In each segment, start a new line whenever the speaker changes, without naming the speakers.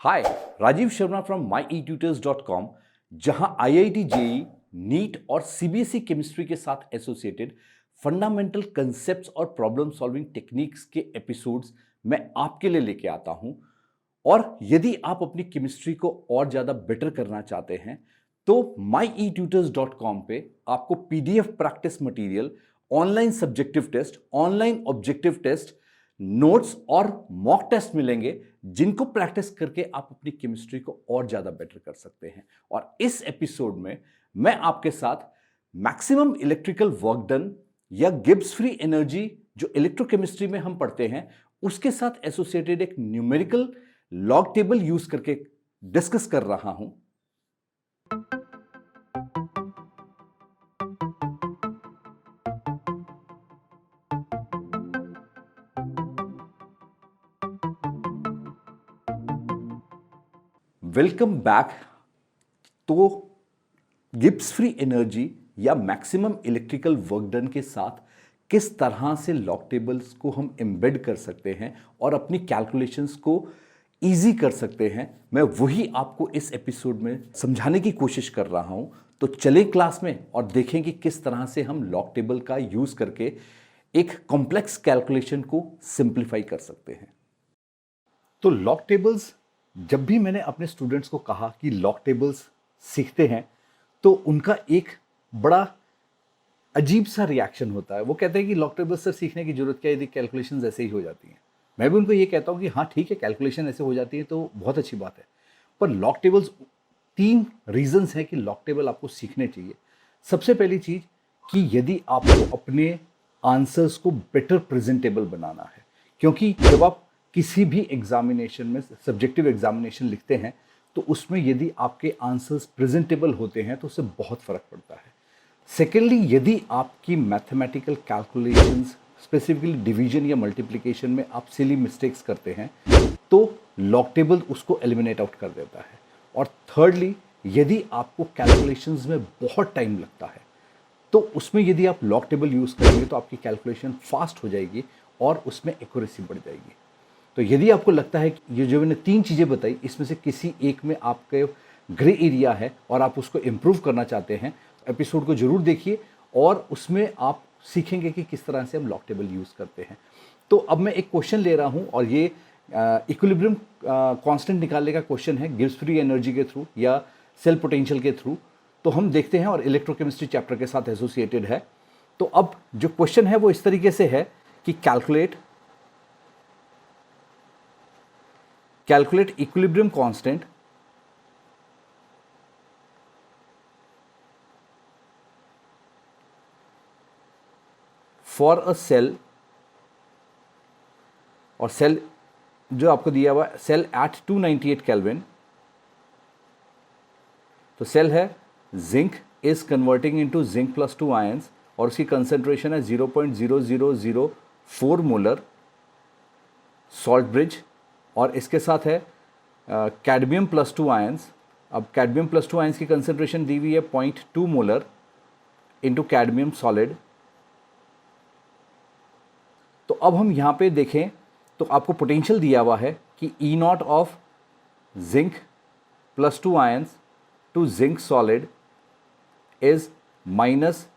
Hi, Rajiv Sharma from myetutors.com, जहां IIT JEE, NEET और CBSE chemistry के साथ एसोसिएटेड फंडामेंटल कंसेप्ट्स और प्रॉब्लम सॉल्विंग टेक्निक्स के एपिसोड्स मैं आपके लिए लेके आता हूं। और यदि आप अपनी केमिस्ट्री को और ज्यादा बेटर करना चाहते हैं तो myetutors.com पे आपको PDF practice material, online subjective test, online objective test, notes और मॉक टेस्ट मिलेंगे जिनको प्रैक्टिस करके आप अपनी केमिस्ट्री को और ज्यादा बेटर कर सकते हैं। और इस एपिसोड में मैं आपके साथ मैक्सिमम इलेक्ट्रिकल वर्क डन या गिब्स फ्री एनर्जी जो इलेक्ट्रोकेमिस्ट्री में हम पढ़ते हैं उसके साथ एसोसिएटेड एक न्यूमेरिकल लॉग टेबल यूज करके डिस्कस कर रहा हूं। Welcome back. तो गिब्स फ्री एनर्जी या मैक्सिमम इलेक्ट्रिकल वर्क डन के साथ किस तरह से लॉग टेबल्स को हम एम्बेड कर सकते हैं और अपनी कैलकुलेशंस को इजी कर सकते हैं, मैं वही आपको इस एपिसोड में समझाने की कोशिश कर रहा हूं। तो चलें क्लास में और देखें कि किस तरह से हम लॉग टेबल का यूज करके एक कॉम्प्लेक्स कैलकुलेशन को सिंप्लीफाई कर सकते हैं। तो लॉग टेबल्स, जब भी मैंने अपने स्टूडेंट्स को कहा कि लॉग टेबल्स सीखते हैं तो उनका एक बड़ा अजीब सा रिएक्शन होता है। वो कहते हैं कि लॉग टेबल्स से सीखने की जरूरत क्या है, यदि कैलकुलेशंस ऐसे ही हो जाती हैं। मैं भी उनको ये कहता हूँ कि हाँ ठीक है, कैलकुलेशन ऐसे हो जाती है तो बहुत अच्छी बात है, पर लॉग टेबल्स, 3 रीजंस हैं कि लॉग टेबल आपको सीखने चाहिए। सबसे पहली चीज कि यदि आपको अपने आंसर्स को बेटर प्रेजेंटेबल बनाना है, क्योंकि जब आप किसी भी एग्जामिनेशन में, सब्जेक्टिव एग्जामिनेशन लिखते हैं तो उसमें यदि आपके आंसर्स प्रेजेंटेबल होते हैं तो उससे बहुत फर्क पड़ता है। सेकेंडली, यदि आपकी मैथमेटिकल कैलकुलेशंस, स्पेसिफिकली डिवीजन या मल्टीप्लिकेशन में आप सिली मिस्टेक्स करते हैं तो लॉग टेबल उसको एलिमिनेट आउट कर देता है। और थर्डली, यदि आपको कैलकुलेशंस में बहुत टाइम लगता है तो उसमें यदि आप लॉग टेबल यूज करेंगे तो आपकी कैलकुलेशन फास्ट हो जाएगी और उसमें एक्यूरेसी बढ़ जाएगी। तो यदि आपको लगता है कि ये जो मैंने 3 चीज़ें बताई इसमें से किसी एक में आपके ग्रे एरिया है और आप उसको इम्प्रूव करना चाहते हैं, एपिसोड को जरूर देखिए और उसमें आप सीखेंगे कि किस तरह से हम लॉग टेबल यूज़ करते हैं। तो अब मैं एक क्वेश्चन ले रहा हूं और ये इक्विलिब्रियम कांस्टेंट निकालने का क्वेश्चन है गिब्स फ्री एनर्जी के थ्रू या सेल पोटेंशियल के थ्रू। तो हम देखते हैं और इलेक्ट्रोकेमिस्ट्री चैप्टर के साथ एसोसिएटेड है। तो अब जो क्वेश्चन है वो इस तरीके से है कि calculate equilibrium constant for a cell, और सेल जो आपको दिया हुआ सेल एट 298 केल्विन। तो सेल है zinc is converting into zinc plus 2 ions और उसकी कंसेंट्रेशन है 0.0004 मोलर सॉल्ट ब्रिज, और इसके साथ है कैडमियम प्लस 2 आयंस। अब कैडमियम प्लस 2 आयंस की कंसेंट्रेशन दी हुई है 0.2 मोलर इंटू कैडमियम सॉलिड। तो अब हम यहाँ पे देखें तो आपको पोटेंशियल दिया हुआ है कि E naught of zinc plus 2 ions to zinc solid is minus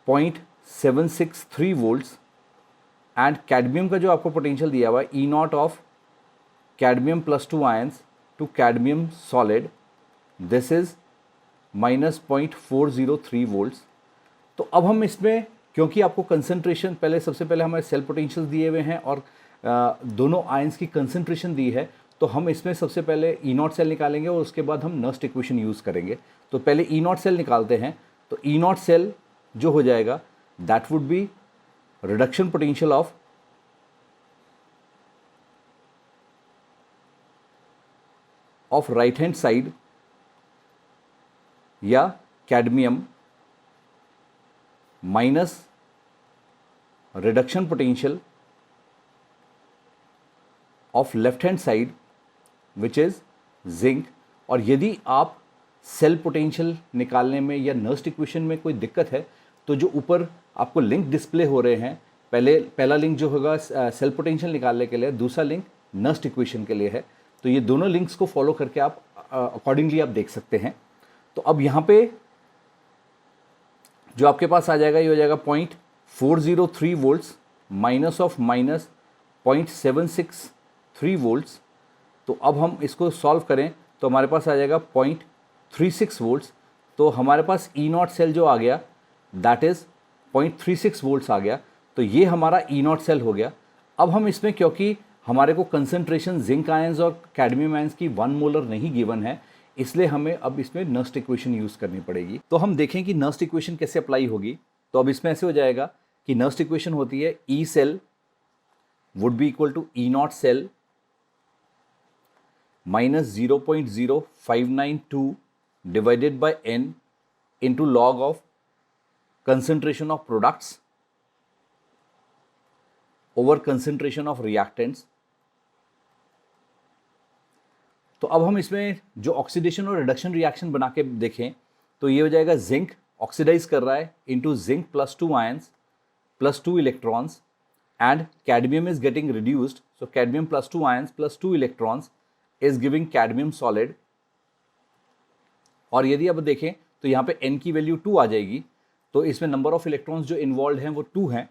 0.763 volts, and cadmium का जो आपको पोटेंशियल दिया हुआ है E naught of cadmium plus 2 ions to cadmium solid, this is minus 0.403 volts। तो अब हम इसमें, क्योंकि आपको कंसंट्रेशन पहले, सबसे पहले हमारे सेल पोटेंशियल दिए हुए हैं और दोनों आयंस की कंसंट्रेशन दी है, तो हम इसमें सबसे पहले ई नॉट सेल निकालेंगे और उसके बाद हम नर्स्ट इक्वेशन यूज़ करेंगे। तो पहले ई नॉट सेल निकालते हैं। तो ई नॉट सेल जो हो जाएगा that would be reduction potential of right hand side या cadmium minus reduction potential of left hand side which is zinc. और यदि आप सेल पोटेंशियल निकालने में या नर्स्ट इक्वेशन में कोई दिक्कत है तो जो ऊपर आपको लिंक डिस्प्ले हो रहे हैं, पहला लिंक जो होगा सेल पोटेंशियल निकालने के लिए, दूसरा लिंक नर्स्ट इक्वेशन के लिए है। तो ये दोनों लिंक्स को फॉलो करके आप अकॉर्डिंगली आप देख सकते हैं। तो अब यहाँ पे जो आपके पास आ जाएगा ये हो जाएगा 0.403 volts minus of minus 0.763 volts. तो अब हम इसको सॉल्व करें तो हमारे पास आ जाएगा 0.36 वोल्ट्स। तो हमारे पास ई नॉट सेल जो आ गया दैट इज़ 0.36 वोल्ट्स आ गया। तो ये हमारा ई नॉट सेल हो गया। अब हम इसमें क्योंकि हमारे को कंसंट्रेशन जिंक आयंस और कैडमियम आयंस की 1 मोलर नहीं गिवन है, इसलिए हमें अब इसमें नर्स्ट इक्वेशन यूज़ करनी पड़ेगी। तो हम देखें कि नर्स्ट इक्वेशन कैसे अप्लाई होगी। तो अब इसमें ऐसे हो जाएगा कि नर्स्ट इक्वेशन होती है E cell would be equal to E naught cell minus 0.0592 divided by n into log of concentration of products over concentration of reactants। तो अब हम इसमें जो ऑक्सीडेशन और रिडक्शन रिएक्शन बना के देखें तो ये हो जाएगा जिंक ऑक्सीडाइज कर रहा है into zinc +2 ions +2 electrons and cadmium is getting reduced. So cadmium +2 ions +2 electrons is giving cadmium solid. और यदि अब देखें तो यहाँ पे n की वैल्यू 2 आ जाएगी। तो इसमें नंबर ऑफ इलेक्ट्रॉन्स जो इन्वॉल्व हैं वो 2 हैं।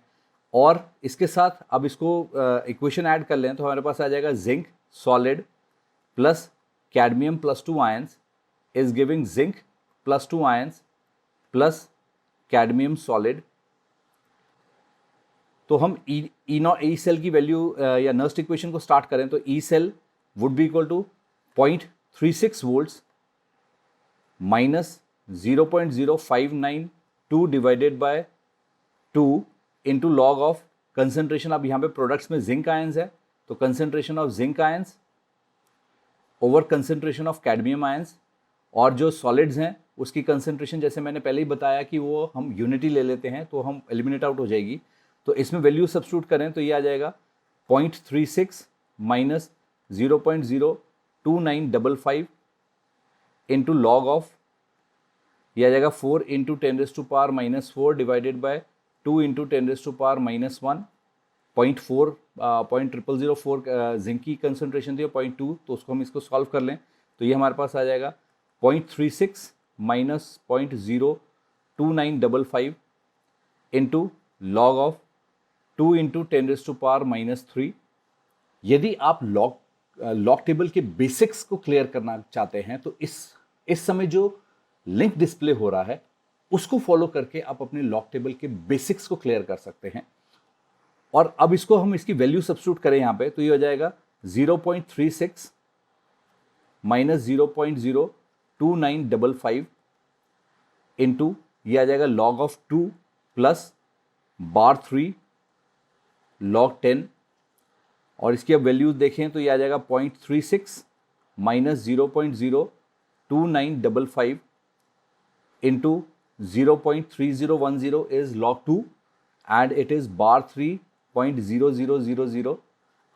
और इसके साथ अब इसको इक्वेशन ऐड कर लें तो हमारे पास आ जाएगा zinc solid plus cadmium +2 ions is giving zinc +2 ions plus cadmium solid. तो हम ई सेल की वैल्यू या नर्स्ट इक्वेशन को स्टार्ट करें तो E cell would be equal to 0.36 volts minus 0.0592 divided by 2 into log of concentration. अब यहाँ पे प्रोडक्ट्स में जिंक आयंस है तो concentration of zinc ions over concentration of cadmium ions. और जो सॉलिड्स हैं उसकी कंसंट्रेशन जैसे मैंने पहले ही बताया कि वो हम यूनिटी ले लेते हैं तो हम एलिमिनेट आउट हो जाएगी। तो इसमें वैल्यू सब्स्टिट्यूट करें तो ये आ जाएगा 0.36 माइनस 0.02955 इंटू लॉग ऑफ ये आ जाएगा 4 into 10⁻⁻⁴ divided by 2 into 10⁻⁻⁻1 0.004 zinc की कंसंट्रेशन थी 0.2। तो उसको हम इसको सॉल्व कर लें तो ये हमारे पास आ जाएगा 0.36 minus 0.02955 into log of 2 into 10⁻⁻3। यदि आप लॉग टेबल के बेसिक्स को क्लियर करना चाहते हैं तो इस समय जो लिंक डिस्प्ले हो रहा है उसको फॉलो करके आप अपने लॉग टेबल के बेसिक्स को क्लियर कर सकते हैं। और अब इसको हम इसकी वैल्यू सब्स्टिट्यूट करें यहाँ पे तो ये हो जाएगा 0.36 माइनस 0.02955 इंटू ये आ जाएगा log of 2 plus bar 3 log 10। और इसकी अब वैल्यूज देखें तो ये आ जाएगा 0.36 minus 0.02955 into 0.3010 is log 2 and it is bar 3.0000।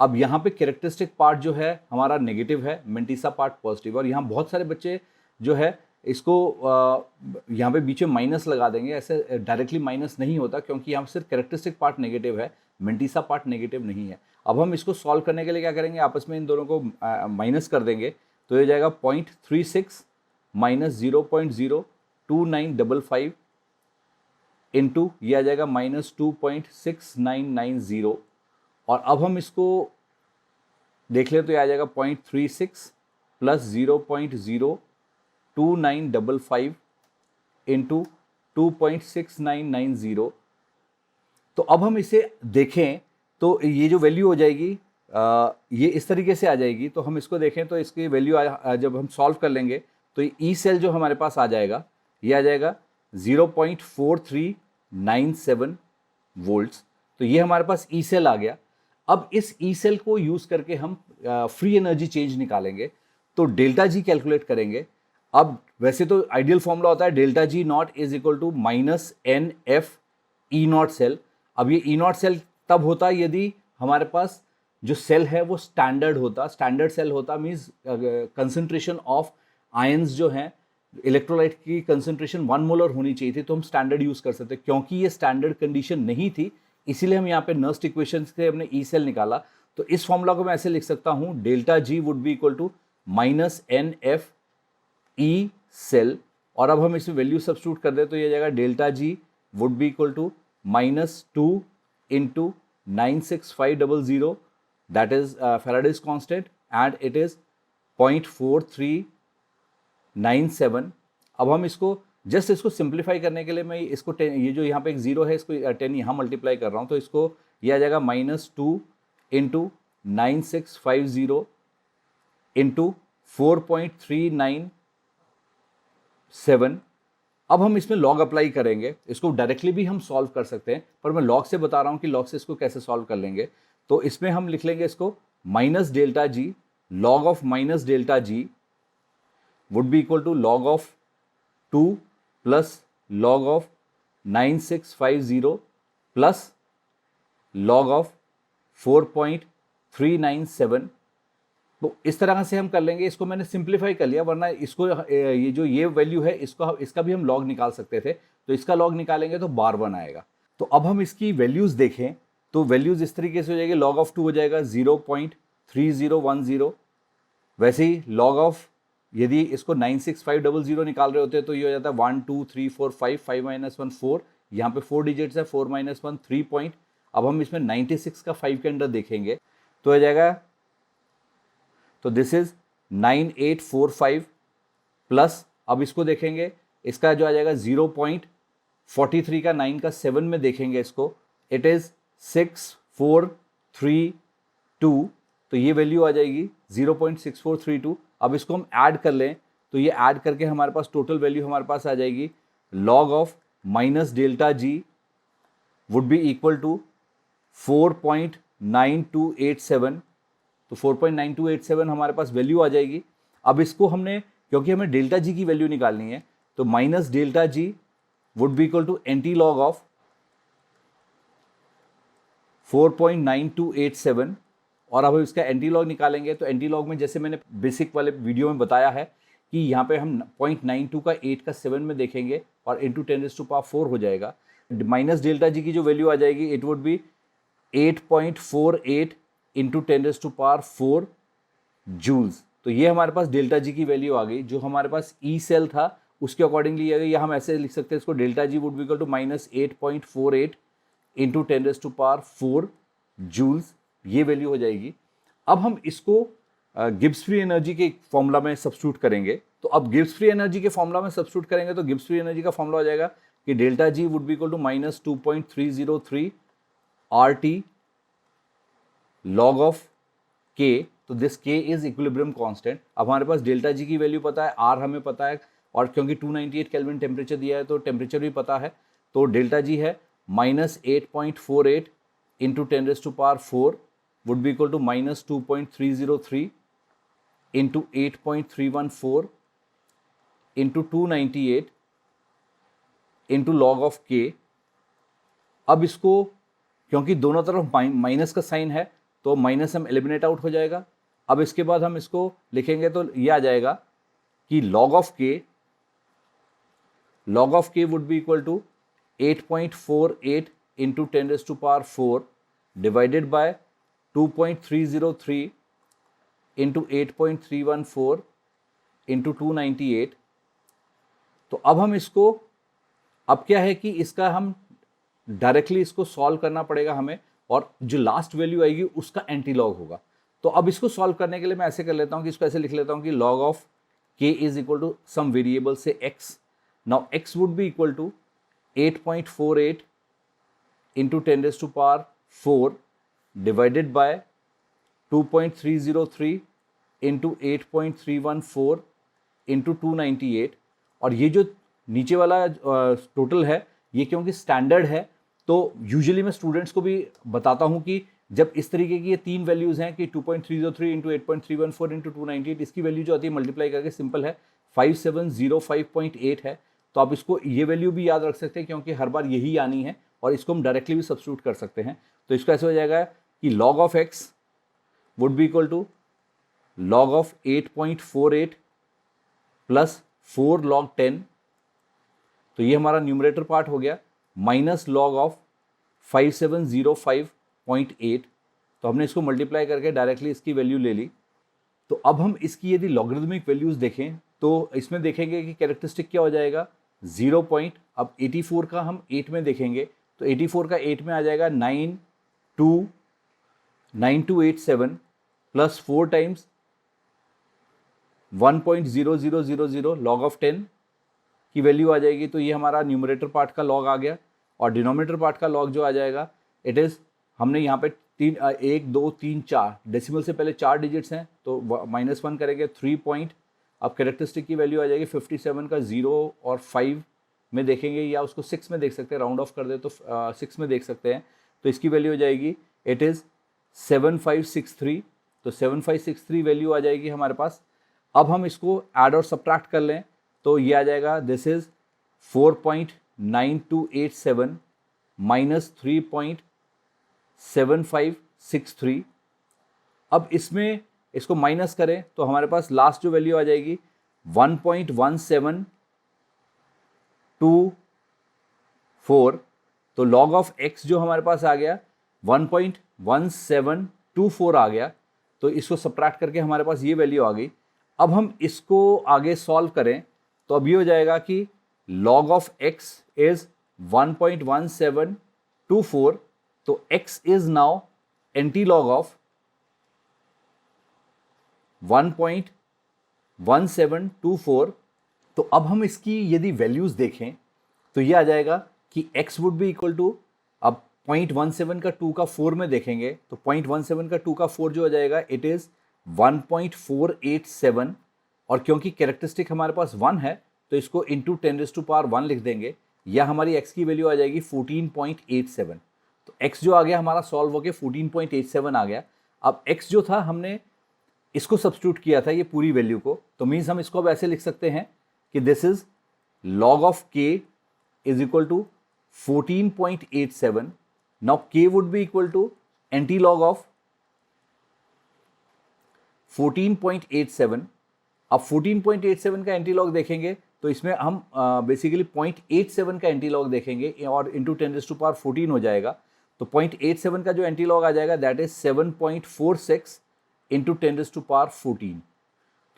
अब यहाँ पे कैरेक्टरिस्टिक पार्ट जो है हमारा नेगेटिव है, मेंटिसा पार्ट पॉजिटिव। और यहाँ बहुत सारे बच्चे जो है इसको यहाँ पे बीच में माइनस लगा देंगे। ऐसे डायरेक्टली माइनस नहीं होता क्योंकि यहाँ सिर्फ कैरेक्टरिस्टिक पार्ट नेगेटिव है, मेंटिसा पार्ट नेगेटिव नहीं है। अब हम इसको सॉल्व करने के लिए क्या करेंगे, आपस में इन दोनों को माइनस कर देंगे तो ये जाएगा 0.36 माइनस 0.02955 इंटू ये आ जाएगा माइनस 2.6990। और अब हम इसको देख लें तो ये आ जाएगा 0.36 प्लस 0.02955 इंटू 2.6990। तो अब हम इसे देखें तो ये जो वैल्यू हो जाएगी ये इस तरीके से आ जाएगी। तो हम इसको देखें तो इसकी वैल्यू जब हम सॉल्व कर लेंगे तो ई सेल जो हमारे पास आ जाएगा ये आ जाएगा 0.4397 वोल्ट्स। तो ये हमारे पास ई सेल आ गया। अब इस ई सेल को यूज़ करके हम फ्री एनर्जी चेंज निकालेंगे तो डेल्टा जी कैलकुलेट करेंगे। अब वैसे तो आइडियल फॉर्मूला होता है delta G naught is equal to minus n F E naught cell. अब ये ई नॉट सेल तब होता यदि हमारे पास जो सेल है वो स्टैंडर्ड होता, स्टैंडर्ड सेल होता मीन्स कंसंट्रेशन ऑफ आयंस जो हैं इलेक्ट्रोलाइट की कंसंट्रेशन 1 मोलर होनी चाहिए थी तो हम स्टैंडर्ड यूज़ कर सकते। क्योंकि ये स्टैंडर्ड कंडीशन नहीं थी इसीलिए हम यहाँ पे नर्स्ट इक्वेशन से हमने ई सेल निकाला। तो इस फॉर्मूला को मैं ऐसे लिख सकता हूं, delta G would be equal to minus n F E cell, और अब हम इसमें वैल्यू सब्स्टिट्यूट कर दे तो ये जाएगा delta G would be equal to -2 into 96500, that is Faraday's constant and it is 0.4397। अब हम इसको जस्ट इसको सिंप्लीफाई करने के लिए मैं इसको 10, ये जो यहाँ पे एक 0 है इसको 10 यहाँ मल्टीप्लाई कर रहा हूँ, तो इसको ये आ जाएगा -2 इंटू 9650 इंटू 4.397। अब हम इसमें लॉग अप्लाई करेंगे, इसको डायरेक्टली भी हम सॉल्व कर सकते हैं, पर मैं लॉग से बता रहा हूँ कि लॉग से इसको कैसे सॉल्व कर लेंगे। तो इसमें हम लिख लेंगे इसको minus delta G, log of minus delta G would be equal to log of 2 plus log of 9650 plus log of 4.397। तो इस तरह से हम कर लेंगे, इसको मैंने सिंप्लीफाई कर लिया, वरना इसको ये जो ये वैल्यू है इसका भी हम लॉग निकाल सकते थे, तो इसका लॉग निकालेंगे तो बार 1 आएगा। तो अब हम इसकी वैल्यूज देखें तो वैल्यूज इस तरीके से हो जाएगी, लॉग ऑफ 2 हो जाएगा 0.3010, वैसे ही लॉग ऑफ यदि इसको 96500 निकाल रहे होते तो ये हो जाता है 1 2 3 4 5 5 - 1 4, यहाँ पे 4 डिजिट्स है, 4 - 1 3 पॉइंट। अब हम इसमें 96 का 5 के अंदर देखेंगे तो हो जाएगा, तो दिस इज 9845 प्लस, अब इसको देखेंगे इसका जो आ जाएगा 0.43 का 9 का 7 में देखेंगे इसको, इट इज 6432, तो ये वैल्यू आ जाएगी 0.6432। अब इसको हम ऐड कर लें तो ये ऐड करके हमारे पास टोटल वैल्यू हमारे पास आ जाएगी, log of minus delta G would be equal to 4.9287, तो 4.9287 हमारे पास वैल्यू आ जाएगी। अब इसको हमने, क्योंकि हमें डेल्टा जी की वैल्यू निकालनी है, तो minus delta G would be equal to anti log of 4.9287, और अब इसका एंटी लॉग निकालेंगे तो एंटी लॉग में जैसे मैंने बेसिक वाले वीडियो में बताया है कि यहाँ पे हम 0.92 का 8 का 7 में देखेंगे और इंटू 10⁴ हो जाएगा। माइनस डेल्टा जी की जो वैल्यू आ जाएगी it would be 8.48 into 10⁴ joules. तो ये हमारे पास डेल्टा जी की वैल्यू आ गई, जो हमारे पास ई सेल था उसके अकॉर्डिंगली आ गई, या हम ऐसे लिख सकते हैं इसको, delta G would be equal to -8.48 into 10⁴ joules, ये वैल्यू हो जाएगी। अब हम इसको गिब्स फ्री एनर्जी के फॉर्मूला में सब्स्टिट्यूट करेंगे, तो अब गिब्स फ्री एनर्जी के फॉर्मूला में सब्स्टिट्यूट करेंगे तो गिब्स फ्री एनर्जी का फॉर्मूला हो जाएगा कि delta G would be equal to -2.303 RT log of K, तो दिस के इज इक्विलिब्रियम कांस्टेंट। अब हमारे पास डेल्टा जी की वैल्यू पता है, आर हमें पता है, और क्योंकि 298 केल्विन टेम्परेचर दिया है तो टेम्परेचर भी पता है, तो डेल्टा जी है -8.48 into 10⁴ would be equal to -2.303 into 8.314 into 298 into log of k। अब इसको क्योंकि दोनों तरफ माइनस का साइन है तो माइनस हम एलिमिनेट आउट हो जाएगा। अब इसके बाद हम इसको लिखेंगे तो ये आ जाएगा कि log of k would be equal to 8.48 into 10⁴ divided by 2.303 into 8.314 into 298। तो अब हम इसको, अब क्या है कि इसका हम डायरेक्टली इसको सॉल्व करना पड़ेगा हमें, और जो लास्ट वैल्यू आएगी उसका एंटी लॉग होगा। तो अब इसको सॉल्व करने के लिए मैं ऐसे कर लेता हूँ कि इसको ऐसे लिख लेता हूँ कि log of k is equal to some variable से x। Now x would be equal to 8.48 into 10⁴ divided by 2.303 into 8.314 into 298। और ये जो नीचे वाला टोटल है ये क्योंकि स्टैंडर्ड है तो यूजुअली मैं स्टूडेंट्स को भी बताता हूँ कि जब इस तरीके की ये तीन वैल्यूज़ हैं कि 2.303 इंटू 8.314 इंटू 298, इसकी वैल्यू जो आती है मल्टीप्लाई करके सिंपल है 5705.8 है। तो आप इसको ये वैल्यू भी याद रख सकते हैं क्योंकि हर बार यही आनी है, और इसको हम डायरेक्टली भी सब्स्टिट्यूट कर सकते हैं। तो इसको ऐसे हो जाएगा कि log of x would be equal to log of 8.48 plus 4 log 10, तो ये हमारा न्यूमरेटर पार्ट हो गया, माइनस log of 5705.8। तो हमने इसको मल्टीप्लाई करके डायरेक्टली इसकी वैल्यू ले ली। तो अब हम इसकी यदि लॉगरिदमिक वैल्यूज देखें तो इसमें देखेंगे कि कैरेक्टरिस्टिक क्या हो जाएगा 0 पॉइंट, अब 84 का हम 8 में देखेंगे तो 84 का 8 में आ जाएगा 9287 प्लस 4 टाइम्स 1.0000 लॉग ऑफ 10 की वैल्यू आ जाएगी। तो ये हमारा न्यूमरेटर पार्ट का लॉग आ गया और डिनोमिनेटर पार्ट का लॉग जो आ जाएगा इट इज़, हमने यहाँ पे 1 2 3 4 डेसिमल से पहले 4 डिजिट्स हैं तो -1 करेंगे 3 पॉइंट। अब कैरेक्टरिस्टिक की वैल्यू आ जाएगी 57 का 0 और 5 में देखेंगे या उसको 6 में देख सकते हैं, राउंड ऑफ कर दे तो 6 में देख सकते हैं। तो इसकी वैल्यू हो जाएगी इट इज़ 7563। तो 7563 वैल्यू आ जाएगी हमारे पास। अब हम इसको ऐड और सब्ट्रैक्ट कर लें तो ये आ जाएगा दिस इज़ 4.9287 माइनस 3.7563। अब इसमें इसको माइनस करें तो हमारे पास लास्ट जो वैल्यू आ जाएगी 1.1724। तो लॉग ऑफ x जो हमारे पास आ गया 1.1724 आ गया। तो इसको सब्ट्रैक्ट करके हमारे पास ये वैल्यू आ गई। अब हम इसको आगे सॉल्व करें तो अब ये हो जाएगा कि log of x is 1.1724। तो x is now anti-log of 1.1724। तो अब हम इसकी यदि वैल्यूज देखें तो ये आ जाएगा कि x would be equal to, अब 0.17 का 2 का 4 में देखेंगे तो 0.17 का 2 का 4 जो आ जाएगा इट इज़ 1.487। और क्योंकि कैरेक्टरिस्टिक हमारे पास 1 है तो इसको इंटू 10⁻1 लिख देंगे या हमारी x की वैल्यू आ जाएगी 14.87। तो x जो आ गया हमारा सॉल्व होके 14.87 आ गया। अब x जो था हमने इसको सब्स्टिट्यूट किया था ये पूरी वैल्यू को, तो मीन्स हम इसको अब ऐसे लिख सकते हैं कि this is log of k is equal to 14.87। Now k would be equal to anti log of 14.87। अब 14.87 का एंटी लॉग देखेंगे तो इसमें हम बेसिकली 0.87 का एंटी लॉग देखेंगे और इंटू 10⁻14 हो जाएगा। तो 0.87 का जो एंटी लॉग आ जाएगा दैट इज 7.46 इंटू 10⁻14।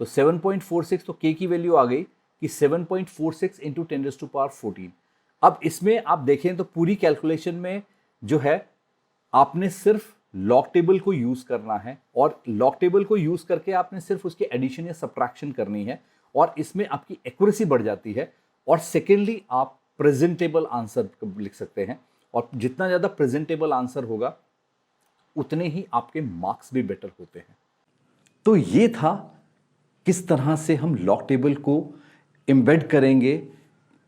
तो 7.46, तो k की वैल्यू आ गई कि 7.46 इंटू 10⁻14। अब इसमें आप देखें तो पूरी कैलकुलेशन में जो है आपने सिर्फ लॉग टेबल को यूज करना है और लॉग टेबल को यूज करके आपने सिर्फ उसके एडिशन या सब्ट्रैक्शन करनी है और इसमें आपकी एक्यूरेसी बढ़ जाती है। और सेकेंडली आप प्रेजेंटेबल आंसर लिख सकते हैं और जितना ज़्यादा प्रेजेंटेबल आंसर होगा उतने ही आपके मार्क्स भी बेटर होते हैं। तो ये था किस तरह से हम लॉग टेबल को एम्बेड करेंगे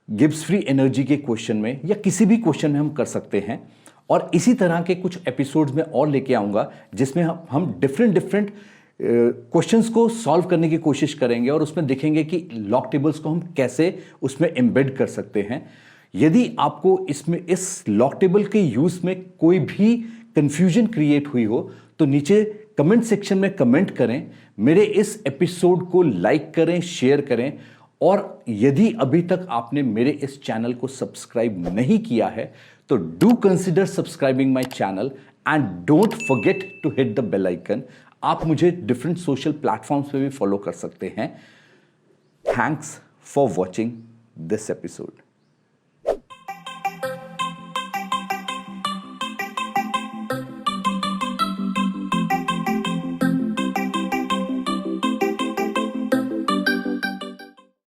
गिब्स फ्री एनर्जी के क्वेश्चन में या किसी भी क्वेश्चन में हम कर सकते हैं। और इसी तरह के कुछ एपिसोड्स में और लेके आऊँगा जिसमें हम डिफरेंट क्वेश्चंस को सॉल्व करने की कोशिश करेंगे और उसमें देखेंगे कि लॉग टेबल्स को हम कैसे उसमें एम्बेड कर सकते हैं। यदि आपको इसमें इस लॉग टेबल के यूज़ में कोई भी कंफ्यूजन क्रिएट हुई हो तो नीचे कमेंट सेक्शन में कमेंट करें, मेरे इस एपिसोड को लाइक करें, शेयर करें और यदि अभी तक आपने मेरे इस चैनल को सब्सक्राइब नहीं किया है तो do consider subscribing my channel and don't forget to hit the bell icon. आप मुझे डिफरेंट सोशल प्लेटफॉर्म्स पे भी फॉलो कर सकते हैं। Thanks for watching this episode.